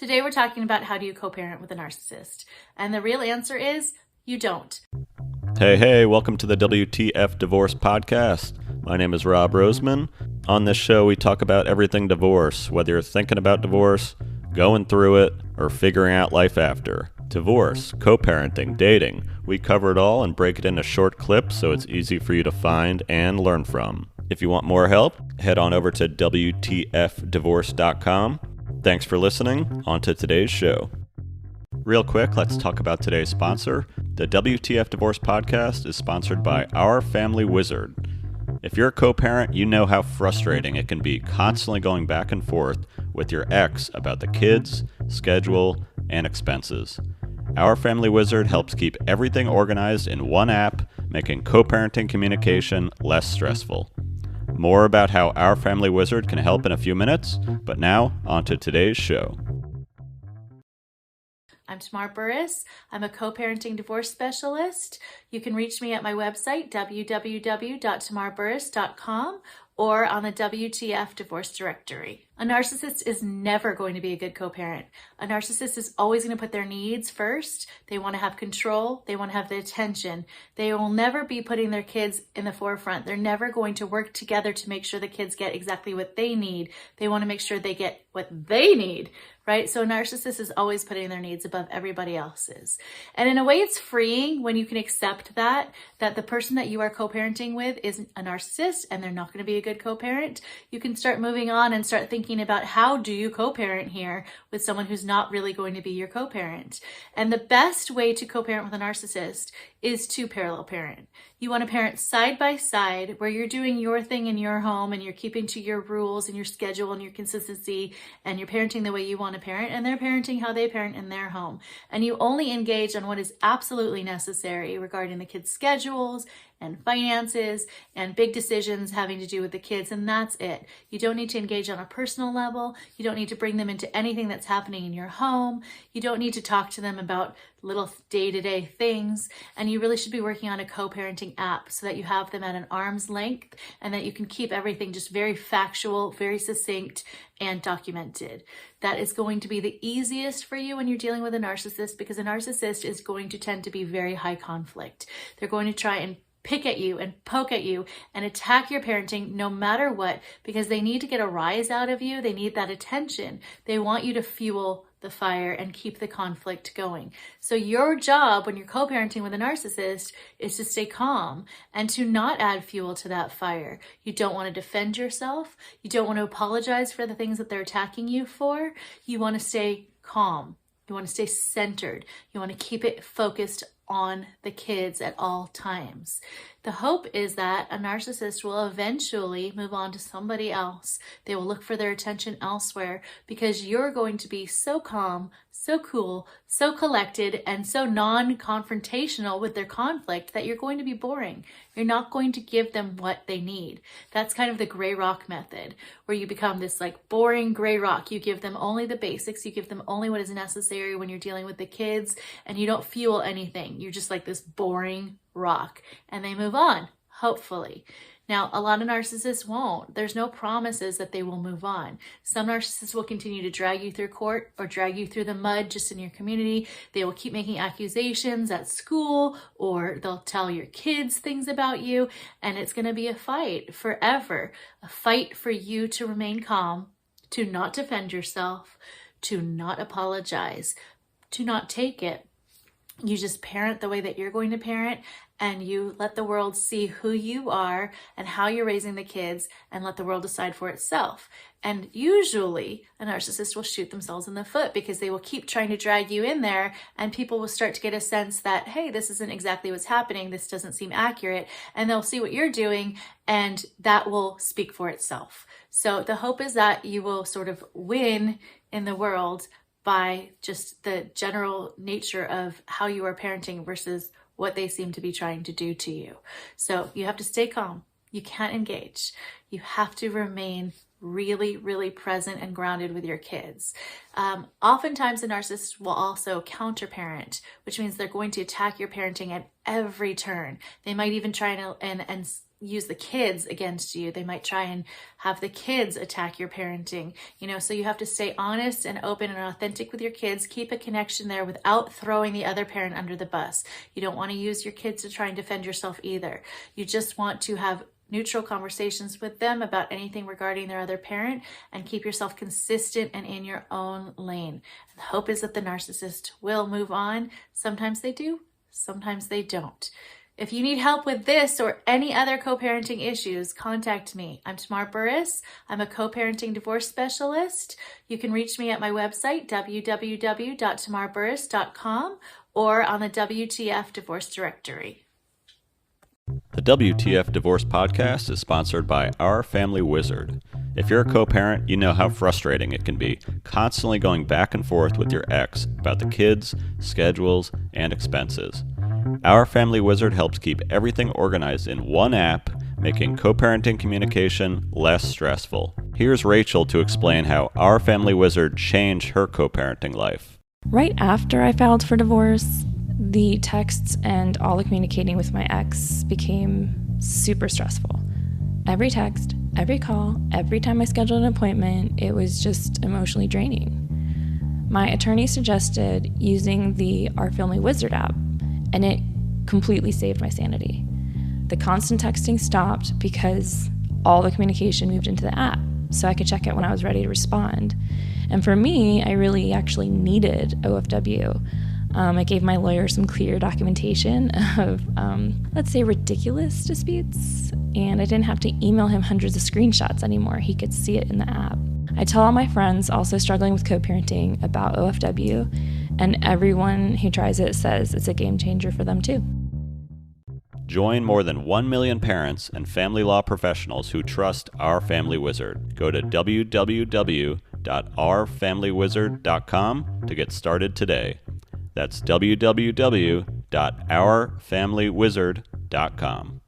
Today we're talking about how do you co-parent with a narcissist. And the real answer is you don't. Hey, welcome to the WTF Divorce podcast. My name is Rob Roseman. On this show, we talk about everything divorce, whether you're thinking about divorce, going through it, or figuring out life after. Divorce, co-parenting, dating. We cover it all and break it into short clips so it's easy for you to find and learn from. If you want more help, head on over to WTFdivorce.com. Thanks for listening. On to today's show. Real quick, let's talk about today's sponsor. The WTF Divorce podcast is sponsored by OurFamilyWizard. If you're a co-parent, you know how frustrating it can be constantly going back and forth with your ex about the kids, schedule, and expenses. OurFamilyWizard helps keep everything organized in one app, making co-parenting communication less stressful. More about how OurFamilyWizard can help in a few minutes, but now, on to today's show. I'm Tamar Burris. I'm a co-parenting divorce specialist. You can reach me at my website, www.tamarburris.com, or on the WTF Divorce directory. A narcissist is never going to be a good co-parent. A narcissist is always going to put their needs first. They want to have control. They want to have the attention. They will never be putting their kids in the forefront. They're never going to work together to make sure the kids get exactly what they need. They want to make sure they get what they need, right? So a narcissist is always putting their needs above everybody else's. And in a way, it's freeing when you can accept that the person that you are co-parenting with is a narcissist and they're not going to be a good co-parent. You can start moving on and start thinking about how do you co-parent here with someone who's not really going to be your co-parent. And the best way to co-parent with a narcissist is to parallel parent. You want to parent side by side where you're doing your thing in your home and you're keeping to your rules and your schedule and your consistency and you're parenting the way you want to parent and they're parenting how they parent in their home. And you only engage on what is absolutely necessary regarding the kids' schedules and finances and big decisions having to do with the kids, and that's it. You don't need to engage on a personal level. You don't need to bring them into anything that's happening in your home. You don't need to talk to them about little day-to-day things, and you really should be working on a co-parenting app so that you have them at an arm's length and that you can keep everything just very factual, very succinct, and documented. That is going to be the easiest for you when you're dealing with a narcissist, because a narcissist is going to tend to be very high conflict. They're going to try and pick at you and poke at you and attack your parenting no matter what, because they need to get a rise out of you. They need that attention. They want you to fuel the fire and keep the conflict going. So your job when you're co-parenting with a narcissist is to stay calm and to not add fuel to that fire. You don't want to defend yourself. You don't want to apologize for the things that they're attacking you for. You want to stay calm. You want to stay centered. You want to keep it focused on the kids at all times. The hope is that a narcissist will eventually move on to somebody else. They will look for their attention elsewhere because you're going to be so calm, so cool, so collected, and so non-confrontational with their conflict that you're going to be boring. You're not going to give them what they need. That's kind of the gray rock method, where you become this like boring gray rock. You give them only the basics. You give them only what is necessary when you're dealing with the kids, and you don't fuel anything. You're just like this boring rock, and they move on, hopefully. Now, a lot of narcissists won't. There's no promises that they will move on. Some narcissists will continue to drag you through court or drag you through the mud just in your community. They will keep making accusations at school, or they'll tell your kids things about you, and it's going to be a fight forever. A fight for you to remain calm, to not defend yourself, to not apologize, to not take it. You just parent the way that you're going to parent, and you let the world see who you are and how you're raising the kids, and let the world decide for itself. And usually a narcissist will shoot themselves in the foot because they will keep trying to drag you in there, and people will start to get a sense that, hey, this isn't exactly what's happening. This doesn't seem accurate. And they'll see what you're doing, and that will speak for itself. So the hope is that you will sort of win in the world by just the general nature of how you are parenting versus what they seem to be trying to do to you. So you have to stay calm. You can't engage. You have to remain really, really present and grounded with your kids. Oftentimes, a narcissist will also counterparent, which means they're going to attack your parenting at every turn. They might even try and use the kids against you. They might try and have the kids attack your parenting, so you have to stay honest and open and authentic with your kids. Keep a connection there without throwing the other parent under the bus. You don't want to use your kids to try and defend yourself either. You just want to have neutral conversations with them about anything regarding their other parent and keep yourself consistent and in your own lane. And the hope is that the narcissist will move on. Sometimes they do, sometimes they don't. If you need help with this or any other co-parenting issues, contact me. I'm Tamar Burris. I'm a co-parenting divorce specialist. You can reach me at my website, www.tamarburris.com, or on the WTF Divorce directory. The WTF Divorce podcast is sponsored by OurFamilyWizard. If you're a co-parent, you know how frustrating it can be, constantly going back and forth with your ex about the kids, schedules, and expenses. OurFamilyWizard helps keep everything organized in one app, making co-parenting communication less stressful. Here's Rachel to explain how OurFamilyWizard changed her co-parenting life. Right after I filed for divorce, the texts and all the communicating with my ex became super stressful. Every text, every call, every time I scheduled an appointment, it was just emotionally draining. My attorney suggested using the OurFamilyWizard app, and it completely saved my sanity. The constant texting stopped because all the communication moved into the app, so I could check it when I was ready to respond. And for me, I really actually needed OFW. I gave my lawyer some clear documentation of, let's say, ridiculous disputes, and I didn't have to email him hundreds of screenshots anymore. He could see it in the app. I tell all my friends also struggling with co-parenting about OFW, and everyone who tries it says it's a game changer for them too. Join more than 1 million parents and family law professionals who trust OurFamilyWizard. Go to www.OurFamilyWizard.com to get started today. That's www.OurFamilyWizard.com.